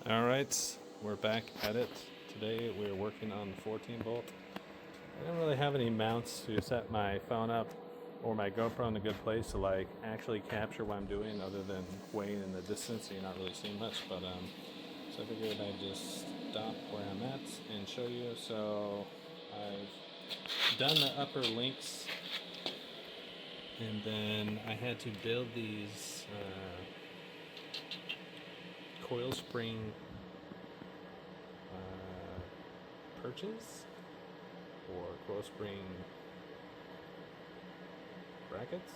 Alright, we're back at it. Today we're working on the 14 volt. I don't really have any mounts to set my phone up or my GoPro in a good place to like actually capture what I'm doing other than way in the distance so you're not really seeing much. So I figured I'd just stop where I'm at and show you. So I've done the upper links and then I had to build these coil spring perches or coil spring brackets.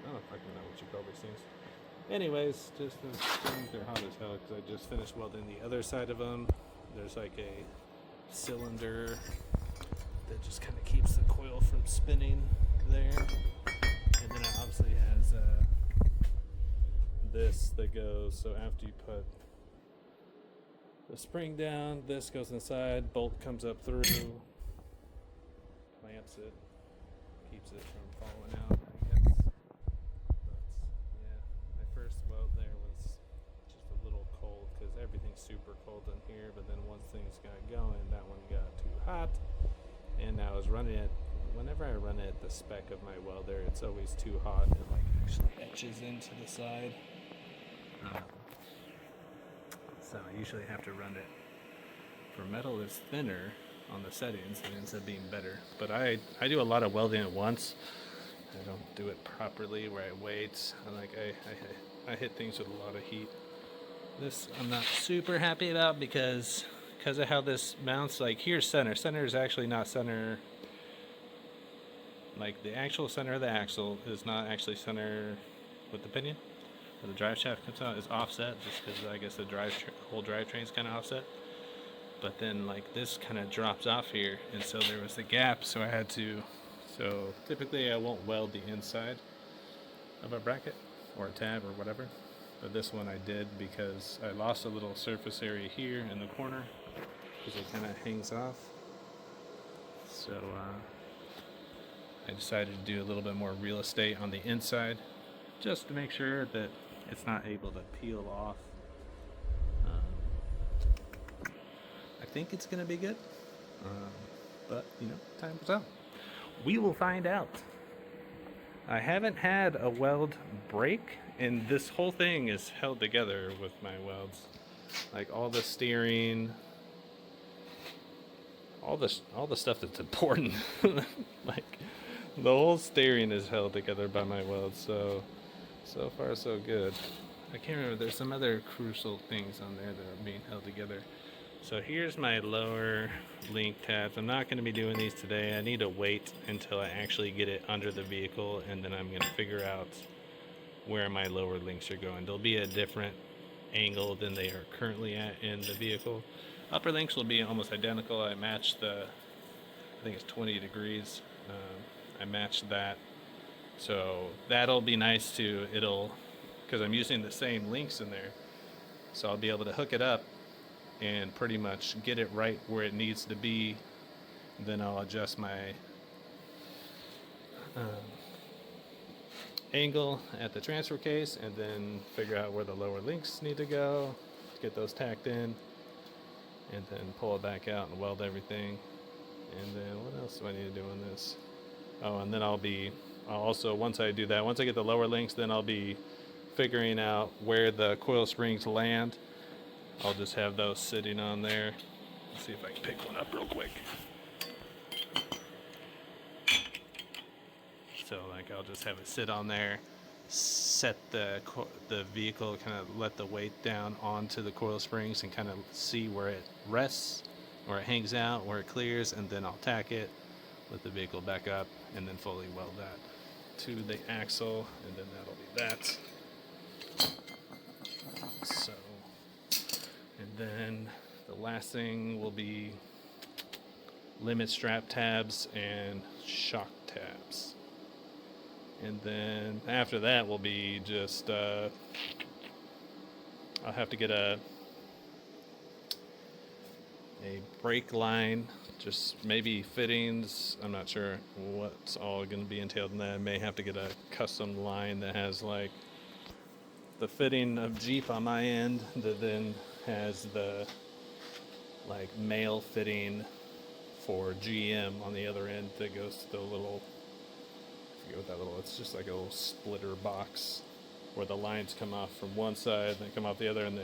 I don't fucking know what you call these things. Anyways, just the springs, they're hot as hell because I just finished welding the other side of them. There's like a cylinder that just kind of keeps the coil from spinning there. And then it obviously has this that goes, so after you put the spring down, this goes inside, bolt comes up through, clamps it, keeps it from falling out, I guess. But yeah, my first weld there was just a little cold because everything's super cold in here, but then once things got going, that one got too hot. And I was running it, whenever I run it at the spec of my welder, it's always too hot. It like actually etches into the side. So I usually have to run it for metal that's thinner on the settings and it ends up being better. But I do a lot of welding at once. I don't do it properly where I wait. I hit things with a lot of heat. This I'm not super happy about because of how this mounts. Like here's center. Center is actually not center. Like the actual center of the axle is not actually center with the pinion. Where the drive shaft comes out is offset just because I guess the whole drivetrain is kind of offset. But then like this kind of drops off here, and so there was a gap, so I had to. So typically I won't weld the inside of a bracket or a tab or whatever, but this one I did because I lost a little surface area here in the corner because it kind of hangs off. So I decided to do a little bit more real estate on the inside just to make sure that it's not able to peel off. I think it's going to be good, but time will tell. We will find out. I haven't had a weld break, and this whole thing is held together with my welds. Like all the steering, all the stuff that's important. Like the whole steering is held together by my welds. So far so good. I can't remember. There's some other crucial things on there that are being held together. So here's my lower link tabs. I'm not going to be doing these today. I need to wait until I actually get it under the vehicle, and then I'm going to figure out where my lower links are going. They'll be a different angle than they are currently at in the vehicle. Upper links will be almost identical. I matched I think it's 20 degrees. I matched that. So that'll be nice too. Because I'm using the same links in there. So I'll be able to hook it up and pretty much get it right where it needs to be. Then I'll adjust my angle at the transfer case and then figure out where the lower links need to go, get those tacked in, and then pull it back out and weld everything. And then what else do I need to do on this? Oh, and then I'll also, once I do that, once I get the lower links, then I'll be figuring out where the coil springs land. I'll just have those sitting on there. Let's see if I can pick one up real quick. So like I'll just have it sit on there, set the vehicle, kind of let the weight down onto the coil springs and kind of see where it rests, where it hangs out, where it clears, and then I'll tack it, let the vehicle back up, and then fully weld that to the axle, and then that'll be that. So, and then the last thing will be limit strap tabs and shock tabs. And then after that will be just, I'll have to get a brake line, just maybe fittings. I'm not sure what's all going to be entailed in that. I may have to get a custom line that has like the fitting of Jeep on my end that then has the like male fitting for GM on the other end that goes to the little, I forget what that little, it's just like a little splitter box where the lines come off from one side, then come off the other, and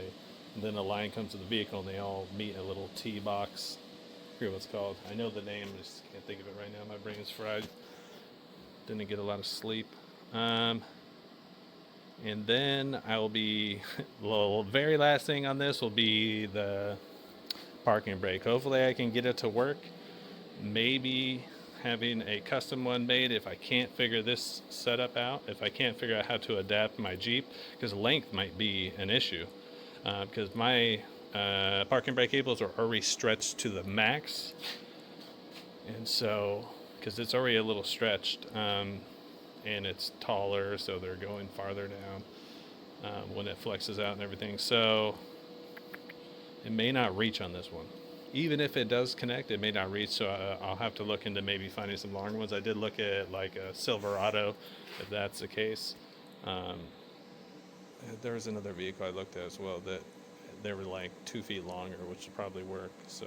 then the line comes to the vehicle, and they all meet in a little T box. I forget what it's called. I know the name, I just can't think of it right now. My brain's fried. Didn't get a lot of sleep. And then I will be, the very last thing on this will be the parking brake. Hopefully I can get it to work. Maybe having a custom one made if I can't figure this setup out, if I can't figure out how to adapt my Jeep, because length might be an issue. Because my parking brake cables are already stretched to the max, and so because it's already a little stretched, and it's taller, so they're going farther down when it flexes out and everything. So it may not reach on this one. Even if it does connect, it may not reach, so I'll have to look into maybe finding some longer ones. I did look at like a Silverado, if that's the case. There was another vehicle I looked at as well that they were like 2 feet longer, which would probably work. So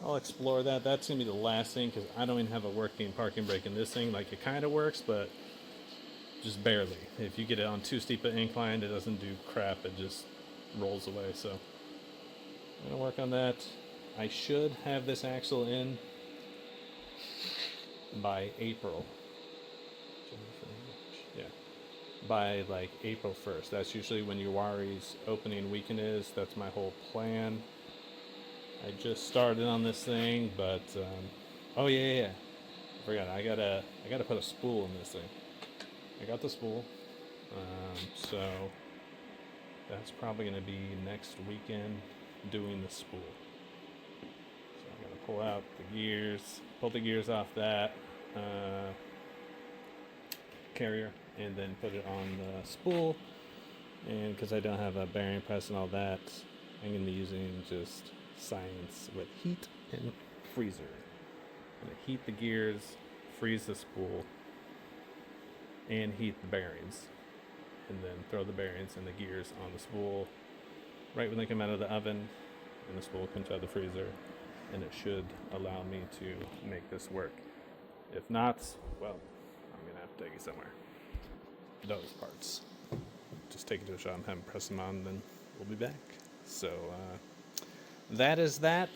I'll explore that. That's going to be the last thing, because I don't even have a working parking brake in this thing. Like, it kind of works, but just barely. If you get it on too steep an incline, it doesn't do crap. It just rolls away. So I'm going to work on that. I should have this axle in by April. Yeah. By like April 1st. That's usually when Uwari's opening weekend is. That's my whole plan. I just started on this thing, but oh yeah. I forgot. I gotta put a spool in this thing. I got the spool. So that's probably gonna be next weekend doing the spool. So I'm gonna pull out the gears, pull the gears off that carrier, and then put it on the spool. And because I don't have a bearing press and all that, I'm going to be using just science with heat and freezer. I'm going to heat the gears, freeze the spool, and heat the bearings. And then throw the bearings and the gears on the spool right when they come out of the oven, and the spool comes out of the freezer, and it should allow me to make this work. If not, well, I'm going to have to take it somewhere. Those parts. Just take it to a shop and have them press them on, and then we'll be back. So that is that.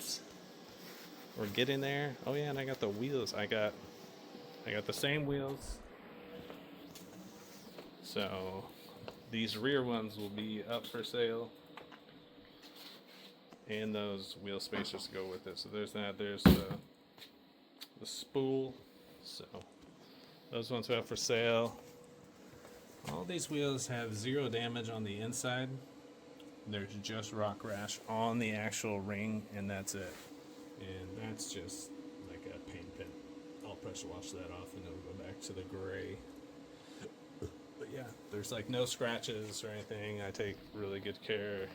We're getting there. Oh yeah, and I got the wheels. I got the same wheels. So these rear ones will be up for sale, and those wheel spacers go with it. So there's that. There's the spool. So those ones are up for sale. All these wheels have 0 damage on the inside. There's just rock rash on the actual ring, and that's it. And that's just like a paint pen. I'll pressure wash that off, and it'll go back to the gray. But yeah, there's like no scratches or anything. I take really good care.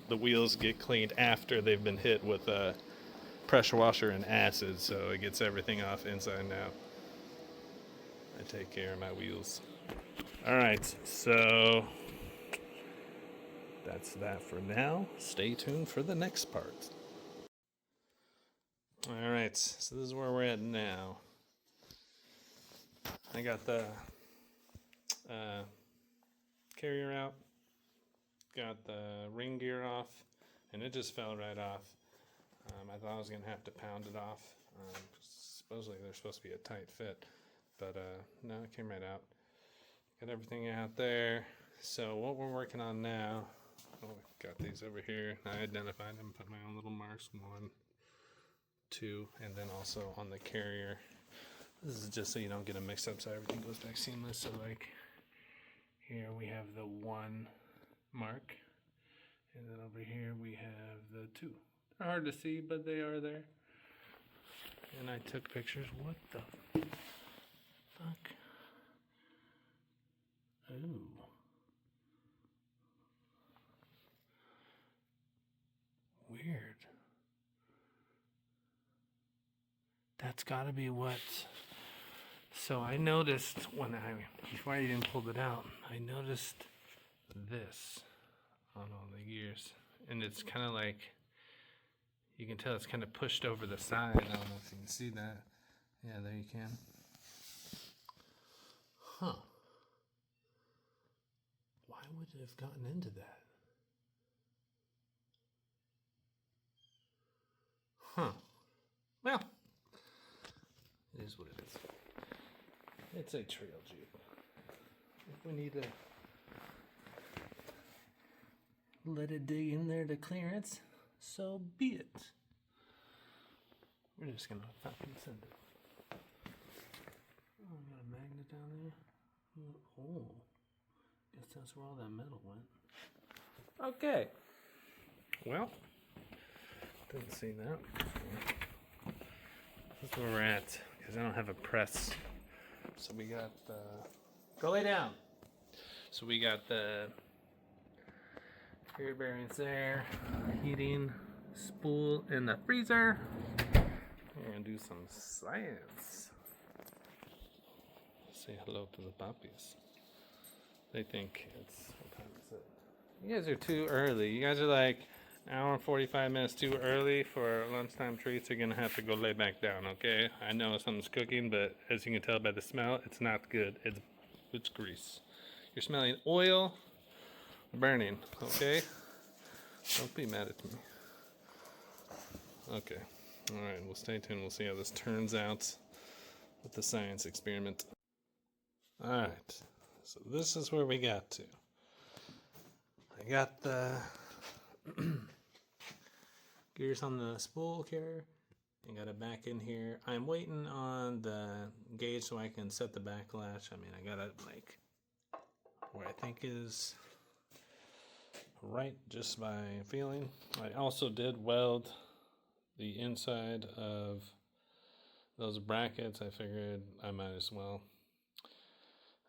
The wheels get cleaned after they've been hit with a pressure washer and acid, so it gets everything off inside and out. I take care of my wheels. Alright, so that's that for now. Stay tuned for the next part. Alright, so this is where we're at now. I got the carrier out, got the ring gear off, and it just fell right off. I thought I was going to have to pound it off. Supposedly they're supposed to be a tight fit, but no, it came right out. Got everything out there. So what we're working on now, got these over here. I identified them, put my own little marks, 1, 2, and then also on the carrier. This is just so you don't get them mixed up, so everything goes back seamless. So like here we have the 1 mark, and then over here we have the 2. They're hard to see, but they are there. And I took pictures. What the fuck? Ooh. Weird. That's gotta be what. So I noticed before I even pulled it out, I noticed this on all the gears. And it's kind of like, you can tell it's kind of pushed over the side. I don't know if you can see that. Yeah, there you can. Huh. Why would it have gotten into that? Huh. Well, it is what it is. It's a trail Jeep. If we need to let it dig in there to clearance, so be it. We're just gonna fucking send it. Oh, got a magnet down there. Oh, guess that's where all that metal went. Okay. Well, didn't see that before. This is where we're at, because I don't have a press. So we got the... Go lay down! So we got the gear bearings there, heating, spool in the freezer. We're gonna do some science. Say hello to the puppies. They think it's... What time is it? You guys are too early. You guys are like an hour and 45 minutes too early for lunchtime treats. You're gonna have to go lay back down, okay? I know something's cooking, but as you can tell by the smell, it's not good. It's grease. You're smelling oil burning, okay? Don't be mad at me. Okay. Alright, we'll stay tuned. We'll see how this turns out with the science experiment. Alright, so this is where we got to. I got the gears on the spool carrier. I got it back in here. I'm waiting on the gauge so I can set the backlash. I mean, I got it like where I think is right just by feeling. I also did weld the inside of those brackets. I figured I might as well.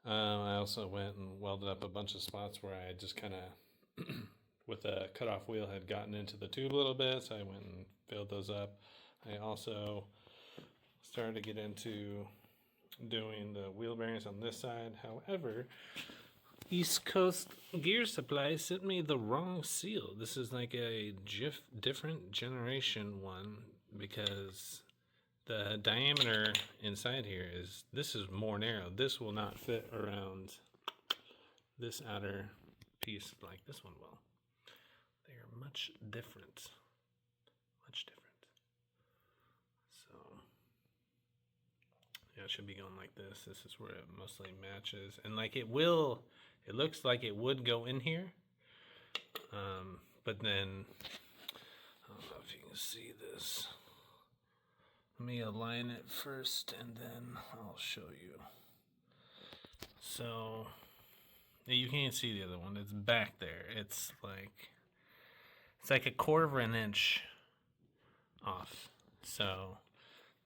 I also went and welded up a bunch of spots where I just kind of with a cutoff wheel had gotten into the tube a little bit, so I went and filled those up. I also started to get into doing the wheel bearings on this side. However, East Coast Gear Supply sent me the wrong seal. This is like a different generation one because the diameter inside here is, this is more narrow. This will not fit around this outer piece like this one will. They are much different. Much different. So, yeah, it should be going like this. This is where it mostly matches. And like it looks like it would go in here. But then, I don't know if you can see this. Let me align it first and then I'll show you. So, you can't see the other one. It's back there. It's like a 1/4 inch off. So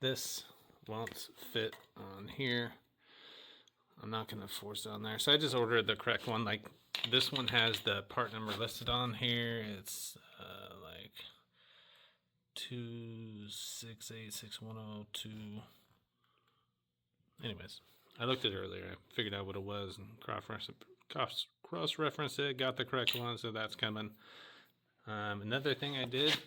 this won't fit on here. I'm not going to force it on there. So I just ordered the correct one. Like this one has the part number listed on here. It's like 2686102. Anyways, I looked at it earlier. I figured out what it was and cross-referenced it. Got the correct one, so that's coming. Another thing I did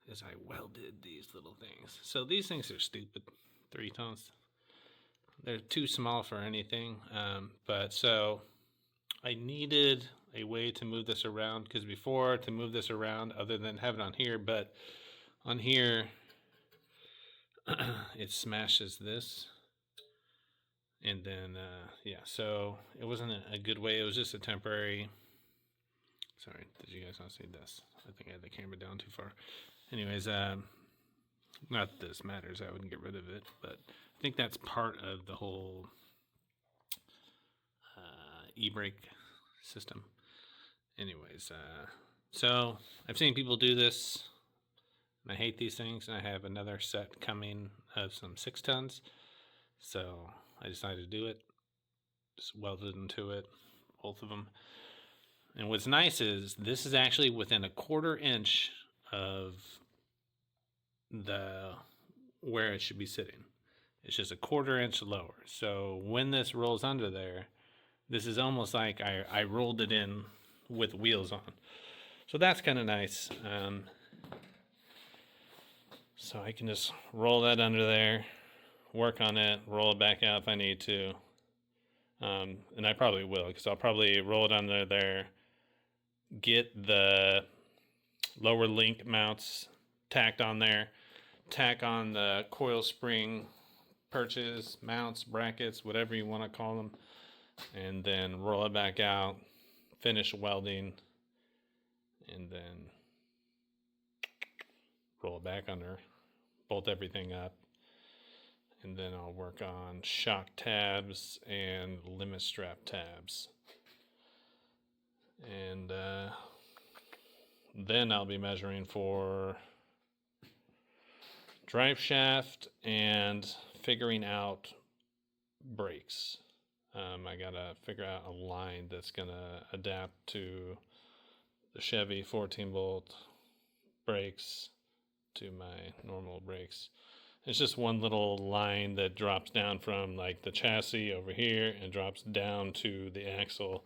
is I welded these little things. So these things are stupid. 3 tones. They're too small for anything. But so I needed a way to move this around, because before, to move this around other than have it on here, but on here it smashes this. And then, yeah, so it wasn't a good way. It was just a temporary. Sorry, did you guys not see this? I think I had the camera down too far. Anyways, not that this matters. I wouldn't get rid of it, but I think that's part of the whole e-brake system. Anyways, so I've seen people do this, and I hate these things, and I have another set coming of some 6 tons. So I decided to do it. Just welded into it, both of them. And what's nice is this is actually within 1/4 inch of where it should be sitting. It's just 1/4 inch lower. So when this rolls under there, this is almost like I rolled it in with wheels on. So that's kind of nice. So I can just roll that under there, work on it, roll it back out if I need to. And I probably will, because I'll probably roll it under there, get the lower link mounts tacked on there, tack on the coil spring perches, mounts, brackets, whatever you want to call them, and then roll it back out, finish welding, and then roll it back under, bolt everything up, and then I'll work on shock tabs and limit strap tabs. And then I'll be measuring for drive shaft and figuring out brakes. I gotta figure out a line that's gonna adapt to the Chevy 14-bolt brakes to my normal brakes. It's just one little line that drops down from like the chassis over here and drops down to the axle.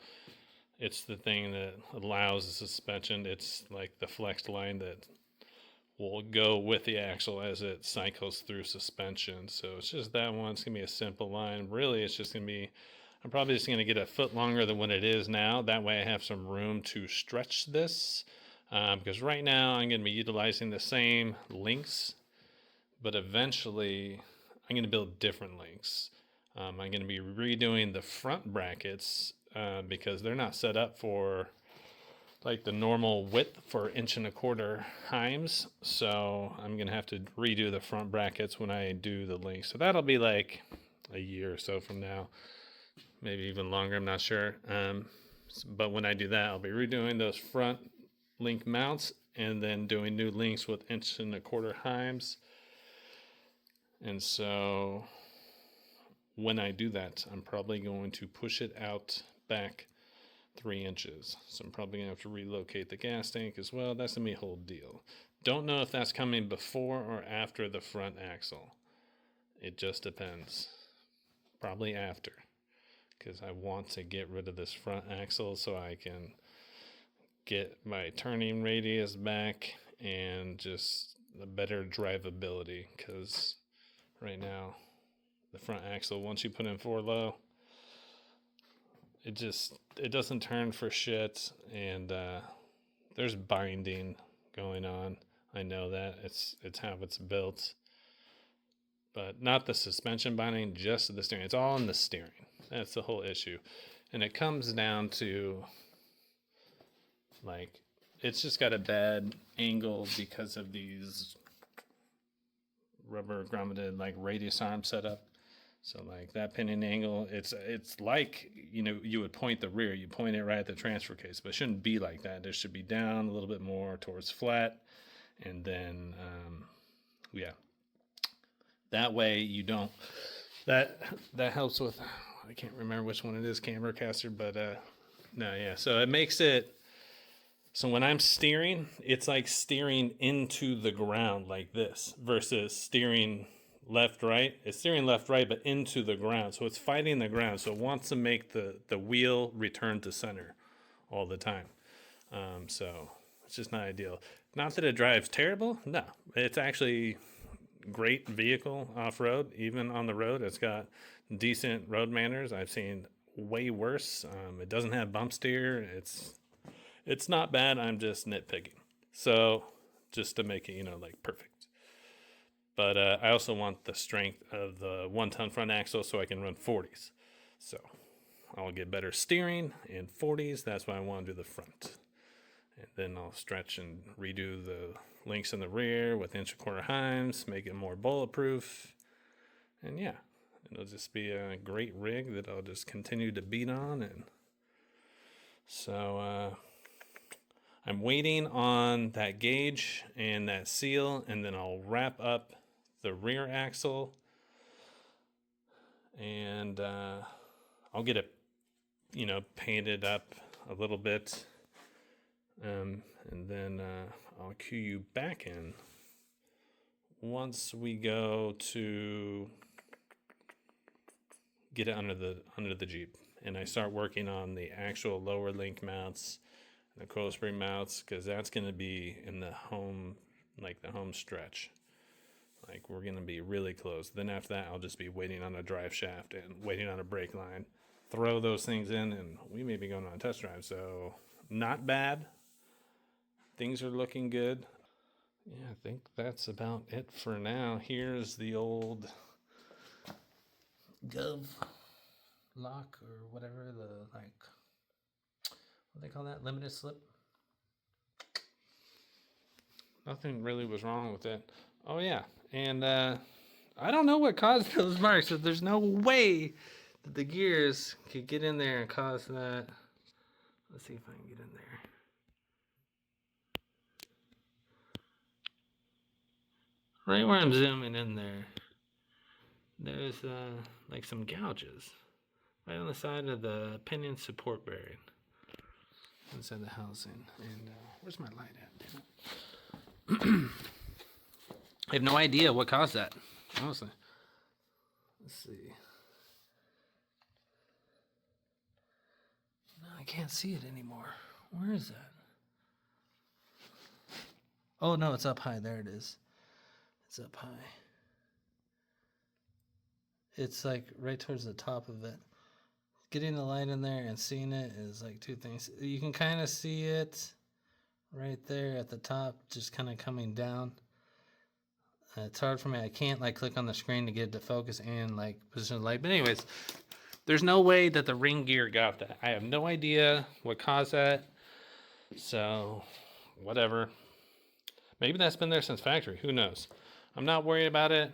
It's the thing that allows the suspension. It's like the flex line that will go with the axle as it cycles through suspension. So it's just that one. It's going to be a simple line. Really, it's just going to be, I'm probably just going to get a foot longer than what it is now. That way I have some room to stretch this. Because right now I'm going to be utilizing the same links, but eventually I'm going to build different links. I'm going to be redoing the front brackets because they're not set up for like the normal width for 1.25" Heims. So I'm going to have to redo the front brackets when I do the links. So that'll be like a year or so from now, maybe even longer, I'm not sure. But when I do that, I'll be redoing those front link mounts and then doing new links with 1.25" Heims. And so when I do that, I'm probably going to push it out back 3 inches. So I'm probably going to have to relocate the gas tank as well. That's going to be a whole deal. Don't know if that's coming before or after the front axle. It just depends. Probably after, because I want to get rid of this front axle so I can get my turning radius back and just a better drivability, because right now the front axle, once you put in 4 low, it doesn't turn for shit, and there's binding going on. I know that it's how it's built, but not the suspension binding, just the steering. It's all in the steering. That's the whole issue. And it comes down to like, it's just got a bad angle because of these rubber grommeted like radius arm setup. So like that pinion angle, it's like, you know, you would point the rear, you point it right at the transfer case, but it shouldn't be like that. It should be down a little bit more towards flat, and then yeah, that way you don't, that helps with, I can't remember which one it is, camber caster, but no, yeah, so it makes it so when I'm steering, it's like steering into the ground like this versus steering left, right. It's steering left, right, but into the ground. So it's fighting the ground. So it wants to make the wheel return to center all the time. So it's just not ideal. Not that it drives terrible. No, it's actually great vehicle off-road. Even on the road, it's got decent road manners. I've seen way worse. It doesn't have bump steer. It's not bad. I'm just nitpicking. So just to make it, you know, like perfect. But I also want the strength of the 1-ton front axle so I can run 40s. So I'll get better steering in 40s. That's why I want to do the front. And then I'll stretch and redo the links in the rear with 1.25" Heims, make it more bulletproof. And yeah, it'll just be a great rig that I'll just continue to beat on. And so I'm waiting on that gauge and that seal, and then I'll wrap up the rear axle, and I'll get it, you know, painted up a little bit, and then I'll cue you back in once we go to get it under the Jeep, and I start working on the actual lower link mounts the coil spring mounts, because that's going to be in the home, like the home stretch. Like we're going to be really close. Then after that, I'll just be waiting on a drive shaft and waiting on a brake line. Throw those things in, and we may be going on a test drive. So not bad. Things are looking good. Yeah, I think that's about it for now. Here's the old Gov lock or whatever, the like, what do they call that? Limited slip. Nothing really was wrong with it. Oh yeah, and I don't know what caused those marks. So there's no way that the gears could get in there and cause that. Let's see if I can get in there. Right where I'm zooming in there, there's like some gouges right on the side of the pinion support bearing inside the housing. And where's my light at? I have no idea what caused that, honestly. Let's see. No, I can't see it anymore. Where is that? Oh no, it's up high. There it is. It's up high. It's like right towards the top of it. Getting the light in there and seeing it is like two things. You can kind of see it right there at the top, just kind of coming down. It's hard for me. I can't like click on the screen to get it to focus and like position the light. But anyways, there's no way that the ring gear got that. I have no idea what caused that. So, whatever. Maybe that's been there since factory. Who knows? I'm not worried about it.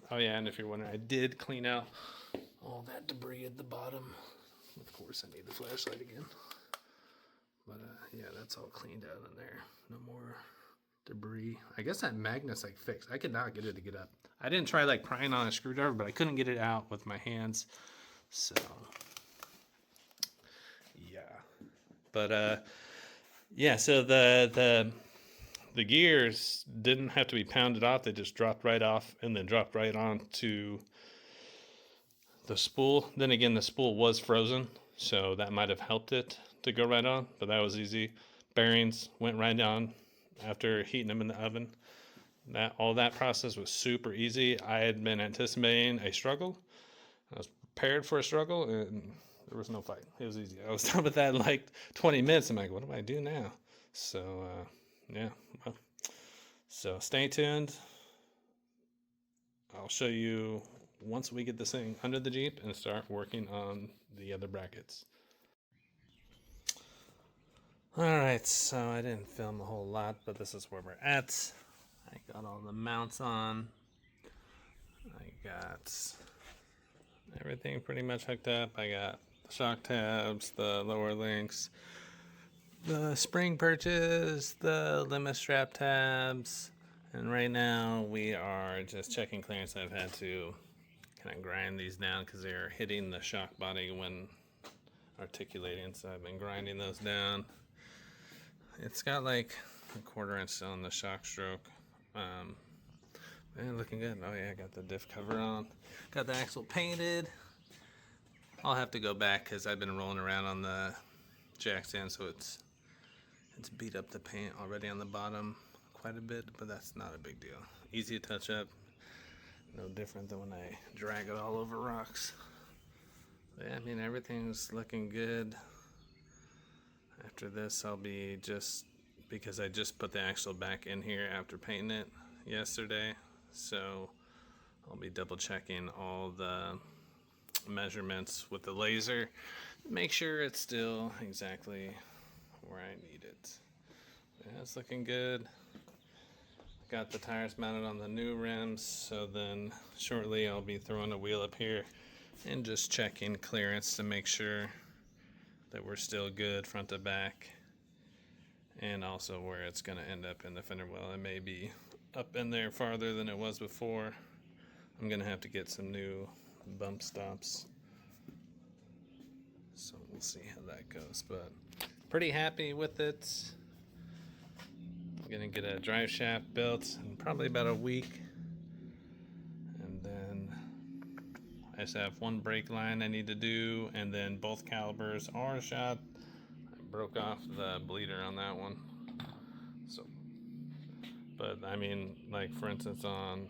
Oh yeah, and if you're wondering, I did clean out all that debris at the bottom. Of course, I need the flashlight again. But yeah, that's all cleaned out in there. No more debris. I guess that magnet's like fixed. I could not get it to get up. I didn't try like prying on a screwdriver, but I couldn't get it out with my hands. So yeah. But yeah, so the gears didn't have to be pounded off. They just dropped right off and then dropped right onto the spool. Then again, the spool was frozen, so that might have helped it to go right on, but that was easy. Bearings went right on after heating them in the oven. All that process was super easy. I had been anticipating a struggle. I was prepared for a struggle, and there was no fight. It was easy. I was done with that in like 20 minutes. I'm like, what do I do now? So yeah, well, so stay tuned. I'll show you once we get this thing under the Jeep and start working on the other brackets. Alright, so I didn't film a whole lot, but this is where we're at. I got all the mounts on. I got everything pretty much hooked up. I got the shock tabs, the lower links, the spring perches, the limit strap tabs, and right now we are just checking clearance. I've had to kind of grind these down because they're hitting the shock body when articulating, so I've been grinding those down. It's got like a 1/4 inch on the shock stroke. Man, looking good. Oh yeah, I got the diff cover on. Got the axle painted. I'll have to go back because I've been rolling around on the jack stand, so it's beat up the paint already on the bottom quite a bit, but that's not a big deal. Easy to touch up. No different than when I drag it all over rocks. But yeah, I mean, everything's looking good. After this, I'll be because I just put the axle back in here after painting it yesterday, so I'll be double checking all the measurements with the laser, make sure it's still exactly where I need it. Yeah, it's looking good. Got the tires mounted on the new rims, so then shortly I'll be throwing a wheel up here and just checking clearance to make sure that we're still good front to back, and also where it's going to end up in the fender well. It may be up in there farther than it was before. I'm going to have to get some new bump stops, so we'll see how that goes, but pretty happy with it. I'm going to get a drive shaft built in probably about a week, and then I just have one brake line I need to do, and then both calipers are shot. broke off the bleeder on that one. So, but I mean, like for instance on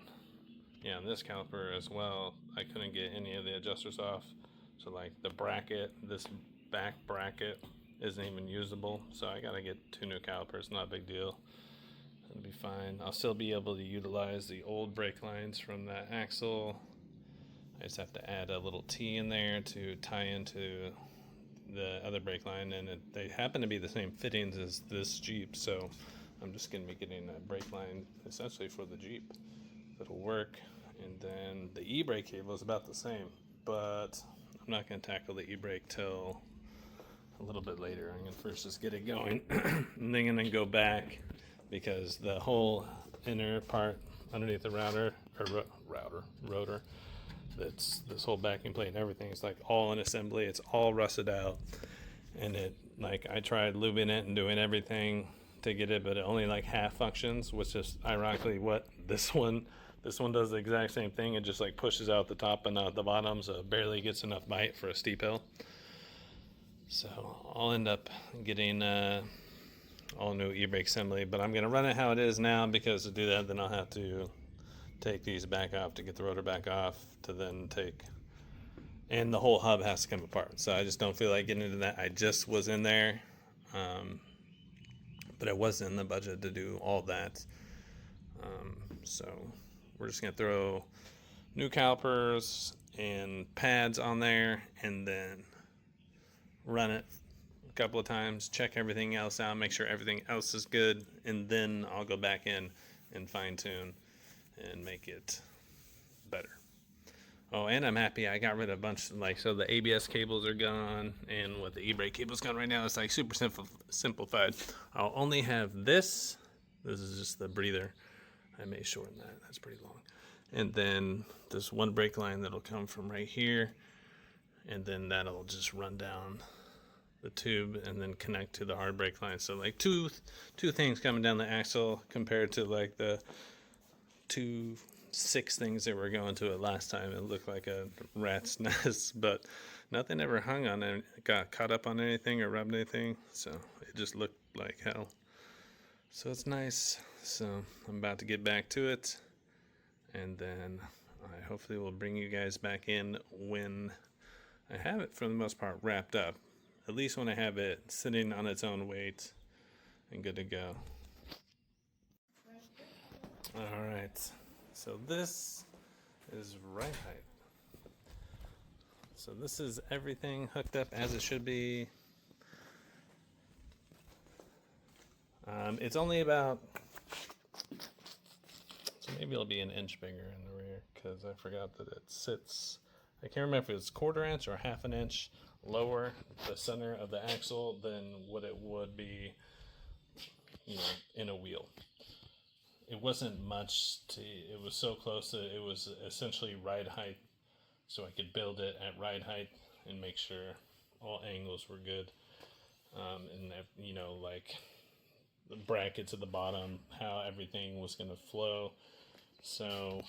this caliper as well, I couldn't get any of the adjusters off. So like the bracket, this back bracket isn't even usable. So I gotta get 2 new calipers, not a big deal. It'll be fine. I'll still be able to utilize the old brake lines from that axle. I just have to add a little T in there to tie into the other brake line, and they happen to be the same fittings as this Jeep, so I'm just going to be getting that brake line essentially for the Jeep. It'll work. And then the e-brake cable is about the same, but I'm not going to tackle the e-brake till a little bit later. I'm going to first just get it going and then go back, because the whole inner part underneath the rotor, that's this whole backing plate and everything is like all in assembly. It's all rusted out, and I tried lubing it and doing everything to get it, but it only like half functions, which is ironically what this one does the exact same thing. It just like pushes out the top and not the bottom, so it barely gets enough bite for a steep hill. So I'll end up getting all new e-brake assembly, but I'm gonna run it how it is now, because to do that then I'll have to take these back off to get the rotor back off, to then and the whole hub has to come apart. So I just don't feel like getting into that. I just was in there, but it wasn't in the budget to do all that. So we're just gonna throw new calipers and pads on there, and then run it a couple of times, check everything else out, make sure everything else is good, and then I'll go back in and fine tune and make it better. Oh, and I'm happy I got rid of a bunch, so the ABS cables are gone, and with the e-brake cables gone right now, it's like super simplified. I'll only have this is just the breather. I may shorten that, that's pretty long. And then this one brake line that'll come from right here, and then that'll just run down the tube and then connect to the hard brake line. So like two things coming down the axle, compared to like the 6 things that were going to it last time. It looked like a rat's nest, but nothing ever hung on it, got caught up on anything or rubbed anything, so it just looked like hell. So it's nice. So I'm about to get back to it, and then I hopefully will bring you guys back in when I have it for the most part wrapped up, at least when I have it sitting on its own weight and good to go. All right, so this is right height. So this is everything hooked up as it should be. It's only about, so maybe it'll be an inch bigger in the rear, because I forgot that it sits, I can't remember if it's 1/4 inch or 1/2 inch lower the center of the axle than what it would be, in a wheel. It wasn't much it was so close that it was essentially ride height, so I could build it at ride height and make sure all angles were good, and like the brackets at the bottom, how everything was going to flow. So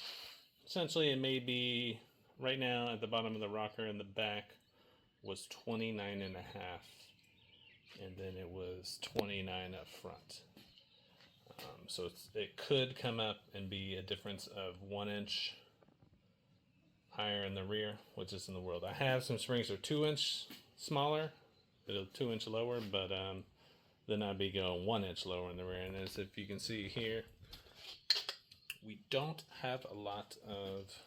essentially it may be, right now at the bottom of the rocker in the back was 29.5, and then it was 29 up front. So it could come up and be a difference of 1 inch higher in the rear, which is in the world. I have some springs that are 2 inch smaller, 2 inch lower, but then I'd be going 1 inch lower in the rear. And as if you can see here, we don't have a lot of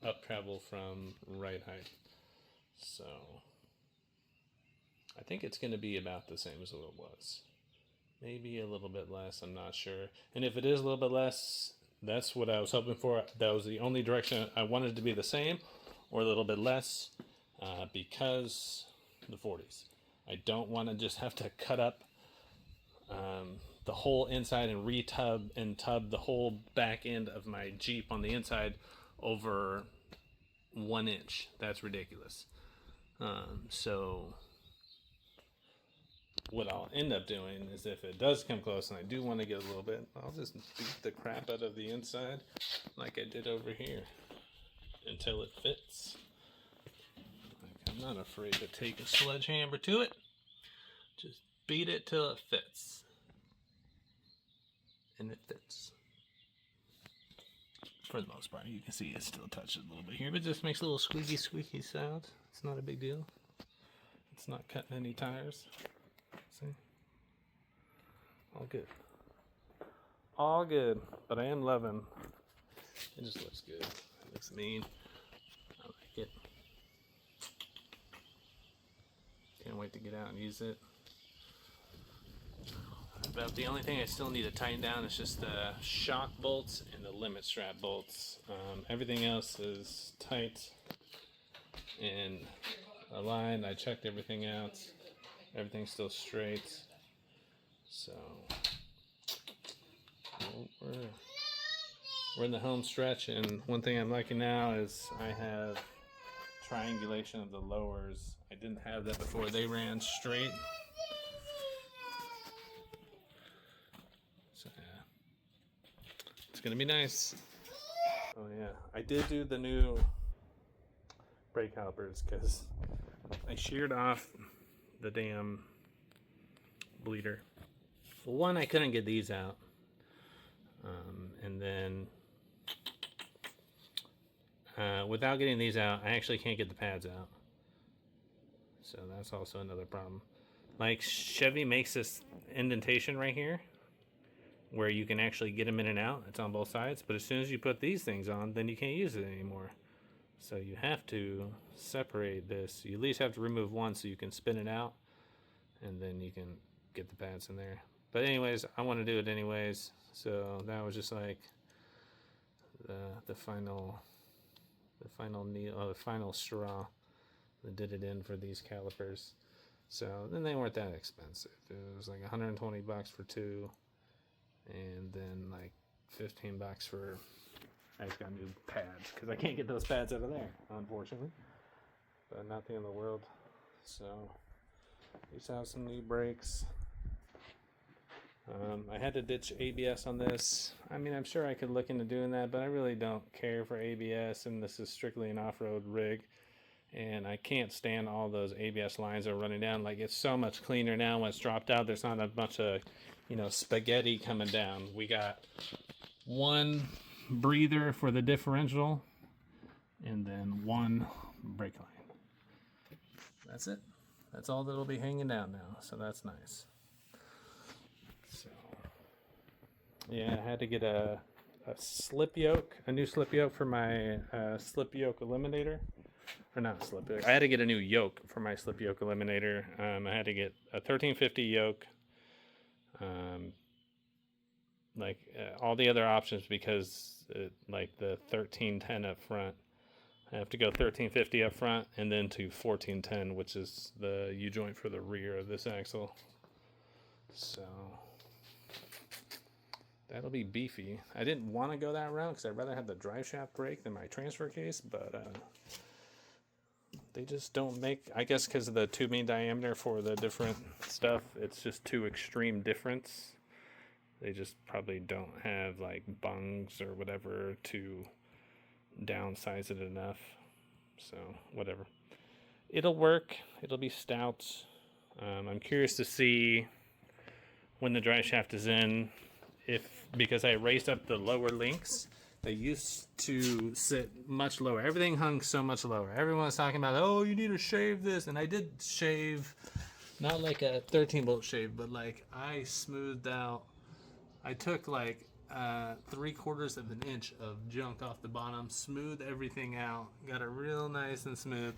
up travel from ride height, so I think it's going to be about the same as what it was. Maybe a little bit less, I'm not sure. And if it is a little bit less, that's what I was hoping for. That was the only direction I wanted to be, the same or a little bit less, because the 40s. I don't want to just have to cut up the whole inside and tub the whole back end of my Jeep on the inside over 1 inch. That's ridiculous. So what I'll end up doing is, if it does come close and I do want to get a little bit, I'll just beat the crap out of the inside like I did over here until it fits. Like, I'm not afraid to take a sledgehammer to it. Just beat it till it fits. And it fits. For the most part, you can see it still touches a little bit here, but it just makes a little squeaky sound. It's not a big deal. It's not cutting any tires. See? All good. All good, but I am loving. It just looks good. It looks mean. I like it. Can't wait to get out and use it. About the only thing I still need to tighten down is just the shock bolts and the limit strap bolts. Everything else is tight and aligned. I checked everything out. Everything's still straight. So we're in the home stretch, and one thing I'm liking now is I have triangulation of the lowers. I didn't have that before. They ran straight. So yeah, it's gonna be nice. Oh yeah, I did do the new brake calipers because I sheared off the damn bleeder. Well, one, I couldn't get these out, and then without getting these out, I actually can't get the pads out. So that's also another problem. Like, Chevy makes this indentation right here where you can actually get them in and out. It's on both sides, but as soon as you put these things on, then you can't use it anymore. So you have to separate this. You at least have to remove one so you can spin it out, and then you can get the pads in there. But anyways, I want to do it anyways. So that was just like the final straw that did it in for these calipers. So then they weren't that expensive. It was like 120 bucks for two, and then like 15 bucks for, I just got new pads because I can't get those pads out of there, unfortunately. But not the end of the world. So we just have some new brakes. I had to ditch ABS on this. I mean, I'm sure I could look into doing that, but I really don't care for ABS, and this is strictly an off-road rig. And I can't stand all those ABS lines that are running down. Like, it's so much cleaner now when it's dropped out. There's not a bunch of, spaghetti coming down. We got one breather for the differential, and then one brake line. That's it. That's all that'll be hanging down now. So that's nice. So yeah, I had to get a slip yoke, a new slip yoke for my slip yoke eliminator. Or not slip yoke. I had to get a new yoke for my slip yoke eliminator. I had to get a 1350 yoke. All the other options, because like the 1310 up front, I have to go 1350 up front and then to 1410, which is the U-joint for the rear of this axle. So that'll be beefy. I didn't want to go that route because I'd rather have the drive shaft brake than my transfer case, but they just don't make, I guess because of the tubing diameter for the different stuff, it's just too extreme difference. They just probably don't have like bungs or whatever to downsize it enough. So whatever. It'll work. It'll be stout. I'm curious to see when the drive shaft is in, because I raised up the lower links. They used to sit much lower. Everything hung so much lower. Everyone was talking about, oh, you need to shave this. And I did shave, not like a 13-bolt shave, but like I smoothed out. I took like 3/4 of an inch of junk off the bottom, smoothed everything out, got it real nice and smooth.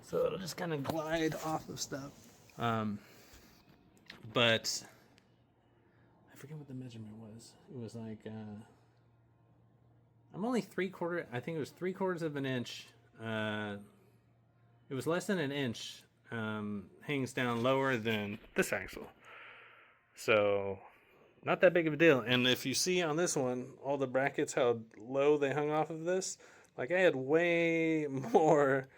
So it'll just kind of glide off of stuff. But I forget what the measurement was. It was like, I'm only 3/4, I think it was 3/4 of an inch. It was less than an inch, hangs down lower than this axle. So not that big of a deal. And if you see on this one, all the brackets, how low they hung off of this, like I had way more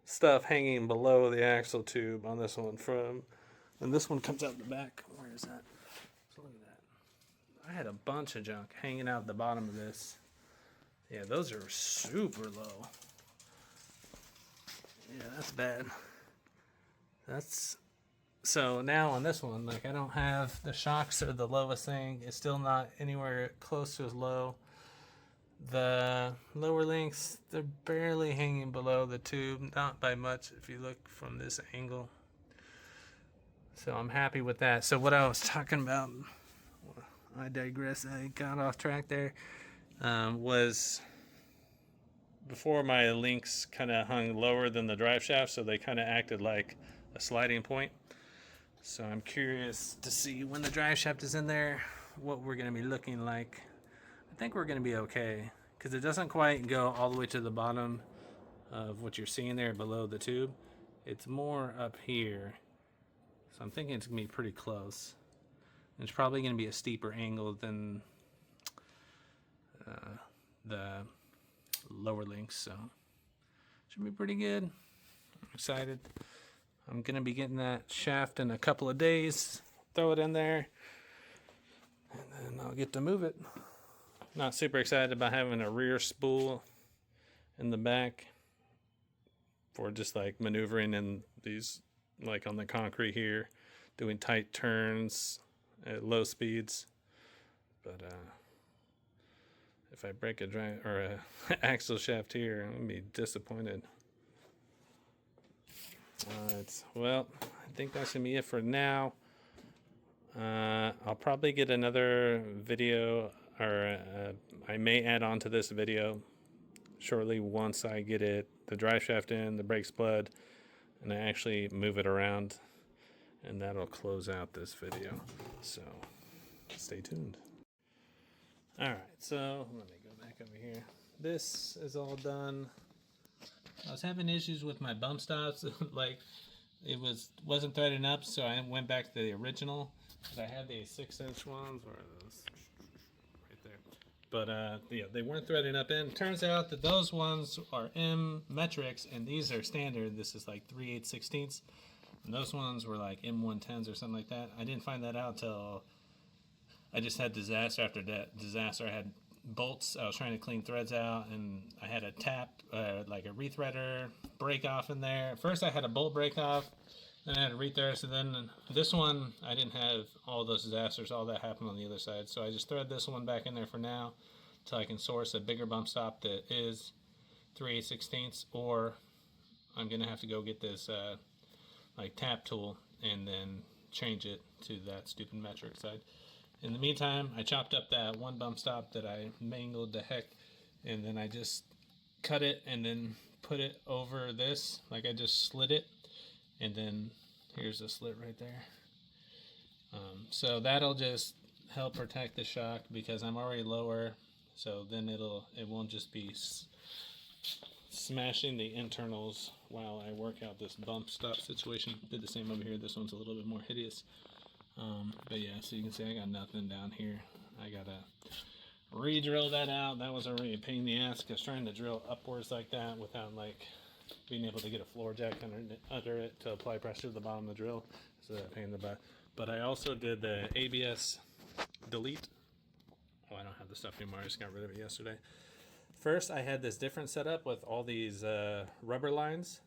stuff hanging below the axle tube on this one and this one comes out the back. Where is that? So look at that. I had a bunch of junk hanging out the bottom of this. Yeah, those are super low. Yeah, that's bad. That's So now on this one, like I don't have the shocks are the lowest thing. It's still not anywhere close to as low. The lower links, they're barely hanging below the tube, not by much if you look from this angle. So I'm happy with that. So what I was talking about, I digress, I got off track there, was before my links kind of hung lower than the drive shaft, so they kind of acted like a sliding point. So I'm curious to see when the drive shaft is in there, what we're going to be looking like. I think we're going to be okay, because it doesn't quite go all the way to the bottom of what you're seeing there below the tube. It's more up here. So I'm thinking it's going to be pretty close. And it's probably going to be a steeper angle than the lower links, so should be pretty good. I'm excited. I'm gonna be getting that shaft in a couple of days, throw it in there, and then I'll get to move it. Not super excited about having a rear spool in the back for just like maneuvering in these, like on the concrete here, doing tight turns at low speeds. But if I break a drive or a axle shaft here, I'm gonna be disappointed. Alright, well, I think that's gonna be it for now. I'll probably get another video, or I may add on to this video shortly once I get the drive shaft in, the brakes blood, and I actually move it around, and that'll close out this video. So stay tuned. Alright, so let me go back over here. This is all done. I was having issues with my bump stops. Like, it wasn't threading up, so I went back to the original. I had these 6-inch ones, where are those? Right there. But yeah, they weren't threading up in. Turns out that those ones are M metrics, and these are standard. This is like 3/8/16. And those ones were like M110s or something like that. I didn't find that out till I just had disaster after disaster. I had bolts. I was trying to clean threads out, and I had a tap, like a rethreader break off in there. First, I had a bolt break off, then I had a rethreader. So then this one, I didn't have all those disasters. All that happened on the other side. So I just thread this one back in there for now, until I can source a bigger bump stop that is 3/8/16, or I'm gonna have to go get this like tap tool and then change it to that stupid metric side. In the meantime, I chopped up that one bump stop that I mangled the heck, and then I just cut it and then put it over this. Like, I just slit it, and then here's a slit right there. So that'll just help protect the shock, because I'm already lower, so then it won't just be smashing the internals while I work out this bump stop situation. Did the same over here. This one's a little bit more hideous. But yeah, so you can see I got nothing down here. I gotta re-drill that out. That was already a pain in the ass, because trying to drill upwards like that without like being able to get a floor jack under it to apply pressure to the bottom of the drill is a pain in the butt. But I also did the ABS delete. Oh, I don't have the stuff anymore. I just got rid of it yesterday. First, I had this different setup with all these rubber lines,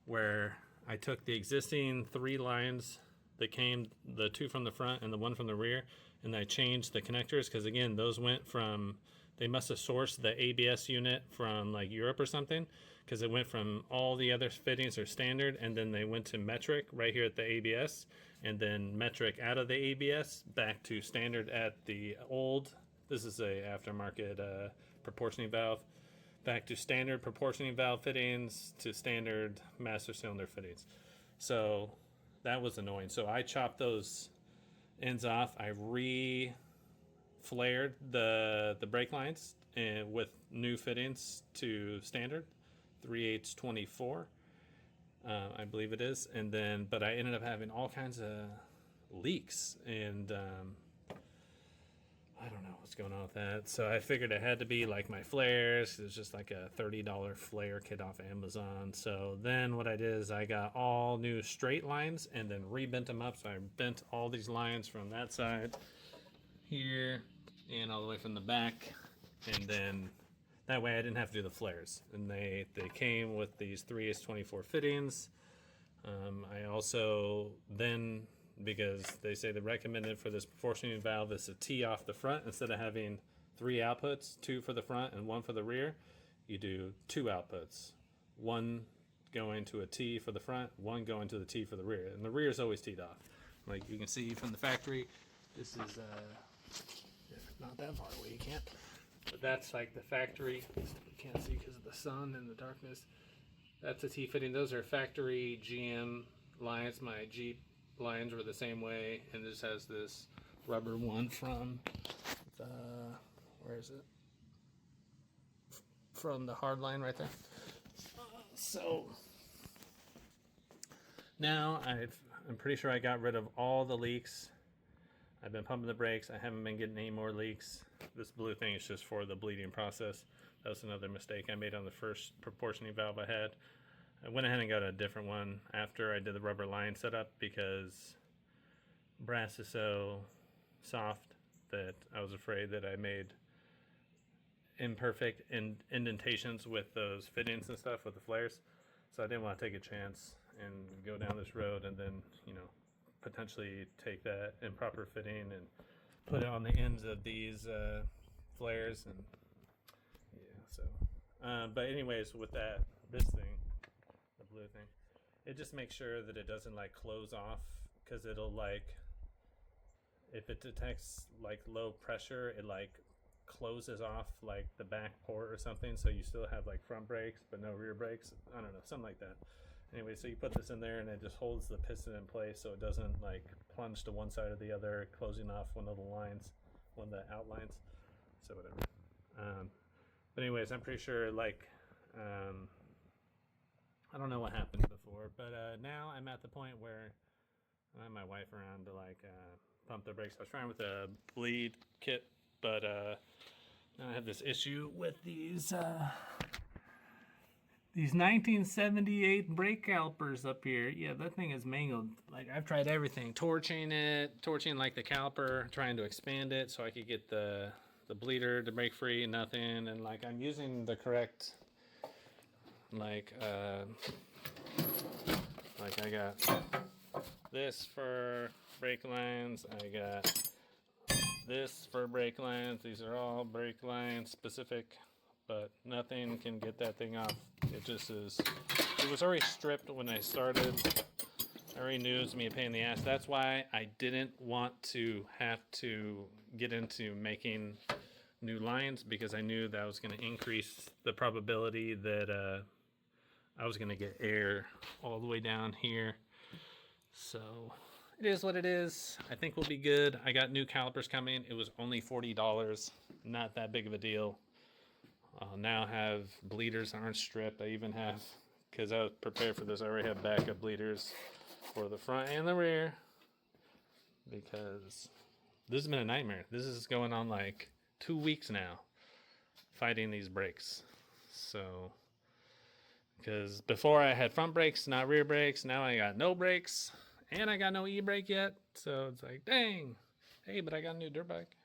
where I took the existing 3 lines that came, the 2 from the front and the 1 from the rear, and I changed the connectors, because again, those went from, they must have sourced the ABS unit from like Europe or something, because it went from all the other fittings are standard, and then they went to metric right here at the ABS, and then metric out of the ABS back to standard at the old, this is a aftermarket proportioning valve, back to standard proportioning valve fittings to standard master cylinder fittings. So that was annoying. So I chopped those ends off. I re-flared the brake lines and with new fittings to standard 3/8/24, I believe it is. And then, but I ended up having all kinds of leaks, and I don't know what's going on with that. So I figured it had to be like my flares. It was just like a $30 flare kit off Amazon. So then what I did is I got all new straight lines and then rebent them up. So I bent all these lines from that side here and all the way from the back. And then that way I didn't have to do the flares. And they came with these 3/24 fittings. I also then, because they say the recommended for this proportioning valve is to tee off the front instead of having 3 outputs, 2 for the front and 1 for the rear. You do 2 outputs, 1 going to a T for the front, 1 going to the T for the rear, and the rear is always teed off. Like you can see from the factory, this is not that far away. You can't, but that's like the factory. You can't see because of the sun and the darkness. That's a T fitting. Those are factory GM lines. My Jeep lines were the same way, and this has this rubber one from the, where is it? From the hard line right there. So now I'm pretty sure I got rid of all the leaks. I've been pumping the brakes. I haven't been getting any more leaks. This blue thing is just for the bleeding process. That was another mistake I made on the first proportioning valve I had. I went ahead and got a different one after I did the rubber line setup because brass is so soft that I was afraid that I made imperfect indentations with those fittings and stuff with the flares. So I didn't want to take a chance and go down this road and then, you know, potentially take that improper fitting and put it on the ends of these flares. And yeah, so but anyways, with that, this thing, the blue thing, it just makes sure that it doesn't like close off, because it'll like, if it detects like low pressure, it like closes off like the back port or something, so you still have like front brakes but no rear brakes. I don't know, something like that. Anyway, so you put this in there and it just holds the piston in place so it doesn't like plunge to one side or the other, closing off one of the lines, one of the outlines. So whatever. But anyways, I'm pretty sure like I don't know what happened before, but now I'm at the point where I have my wife around to like pump the brakes. I was trying with a bleed kit, but now I have this issue with these 1978 brake calipers up here. Yeah, that thing is mangled. Like I've tried everything, torching like the caliper, trying to expand it so I could get the bleeder to break free. Nothing. And like I'm using the correct like I got this for brake lines. I got this for brake lines. These are all brake line specific, but nothing can get that thing off. It just is. It was already stripped when I started. I already knew it was me a pain in the ass. That's why I didn't want to have to get into making new lines, because I knew that was going to increase the probability that I was going to get air all the way down here. So it is what it is. I think we'll be good. I got new calipers coming. It was only $40. Not that big of a deal. I'll now have bleeders that aren't stripped. I even have, because I was prepared for this, I already have backup bleeders for the front and the rear, because this has been a nightmare. This is going on like 2 weeks now, fighting these brakes. So, because before I had front brakes, not rear brakes. Now I got no brakes, and I got no e-brake yet. So it's like, dang. Hey, but I got a new dirt bike.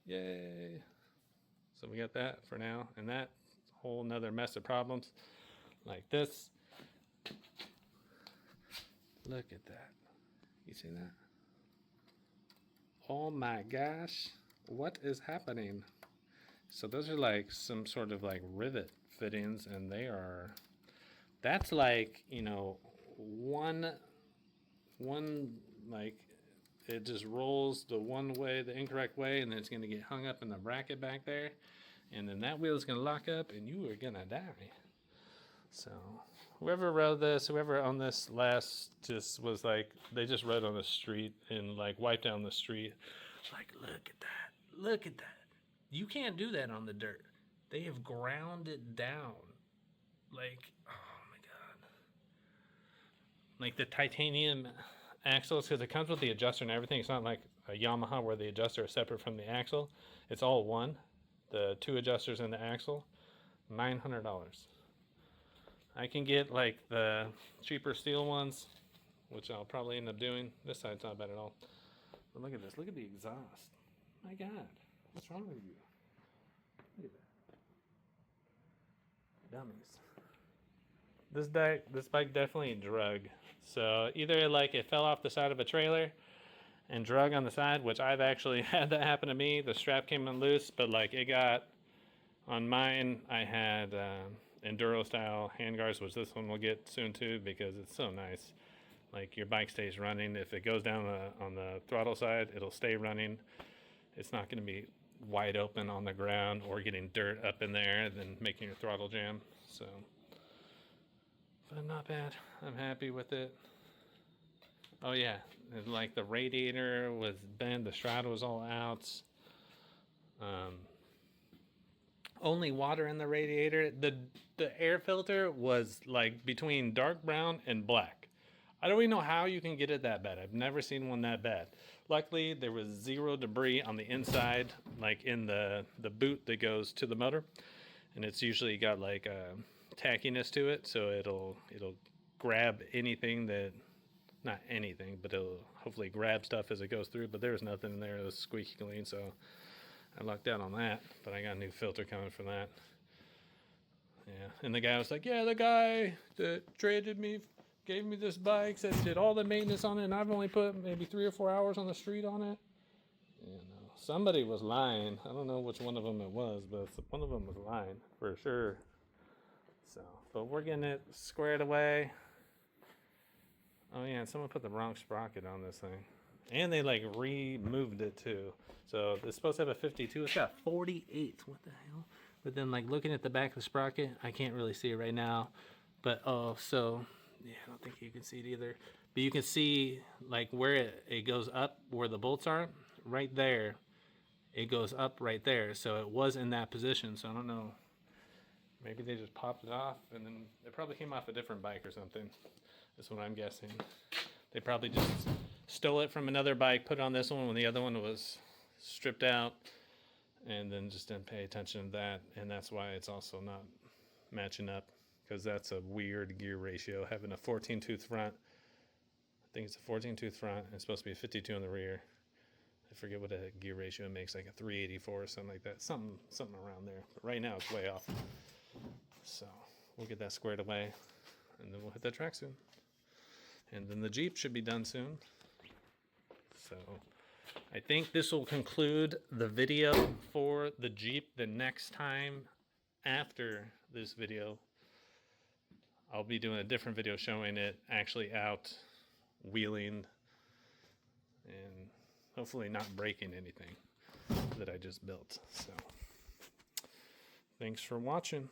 Yay. So we got that for now, and that whole nother mess of problems like this. Look at that. You see that? Oh my gosh. What is happening? So those are like some sort of like rivet fittings, and they are, that's like, you know, one like, it just rolls the one way, the incorrect way, and then it's going to get hung up in the bracket back there, and then that wheel is going to lock up and you are going to die. So whoever rode this, whoever owned this last, just was like, they just rode on the street and like wiped down the street. Like, look at that. Look at that. You can't do that on the dirt. They have ground it down. Like, oh my God. Like the titanium axles, because it comes with the adjuster and everything. It's not like a Yamaha where the adjuster is separate from the axle. It's all one. The 2 adjusters and the axle, $900. I can get like the cheaper steel ones, which I'll probably end up doing. This side's not bad at all. But look at this. Look at the exhaust. My God. What's wrong with you? Look at that. Dummies. This bike definitely drug. So either like it fell off the side of a trailer and drug on the side, which I've actually had that happen to me. The strap came loose, but like it got on mine. I had enduro style handguards, which this one will get soon too because it's so nice. Like your bike stays running. If it goes down on the throttle side, it'll stay running. It's not going to be wide open on the ground or getting dirt up in there and then making your throttle jam. So, but not bad. I'm happy with it. Oh yeah, like the radiator was bent, the shroud was all out. Um, Only water in the radiator. The air filter was like between dark brown and black. I don't even know how you can get it that bad. I've never seen one that bad. Luckily, there was zero debris on the inside, like in the boot that goes to the motor, and it's usually got like a tackiness to it, so it'll grab anything that, not anything, but it'll hopefully grab stuff as it goes through. But there was nothing in there. It was squeaky clean, so I lucked out on that. But I got a new filter coming for that. Yeah, and the guy was like, "Yeah, the guy that traded me gave me this bike, said he did all the maintenance on it, and I've only put maybe 3 or 4 hours on the street on it." You know, somebody was lying. I don't know which one of them it was, but one of them was lying for sure. So, but we're getting it squared away. Oh yeah, and someone put the wrong sprocket on this thing. And they like removed it too. So it's supposed to have a 52. It's got 48. What the hell? But then like looking at the back of the sprocket, I can't really see it right now. But oh, so yeah, I don't think you can see it either. But you can see like where it goes up, where the bolts are, right there. It goes up right there. So it was in that position. So I don't know. Maybe they just popped it off and then it probably came off a different bike or something. That's what I'm guessing. They probably just stole it from another bike, put it on this one when the other one was stripped out, and then just didn't pay attention to that. And that's why it's also not matching up, because that's a weird gear ratio. Having a 14 tooth front, I think it's a 14 tooth front, and it's supposed to be a 52 on the rear. I forget what a gear ratio makes, like a 384 or something like that. Something around there. But right now it's way off. So we'll get that squared away, and then we'll hit that track soon. And then the Jeep should be done soon. So I think this will conclude the video for the Jeep. The next time after this video, I'll be doing a different video showing it actually out wheeling and hopefully not breaking anything that I just built. So thanks for watching.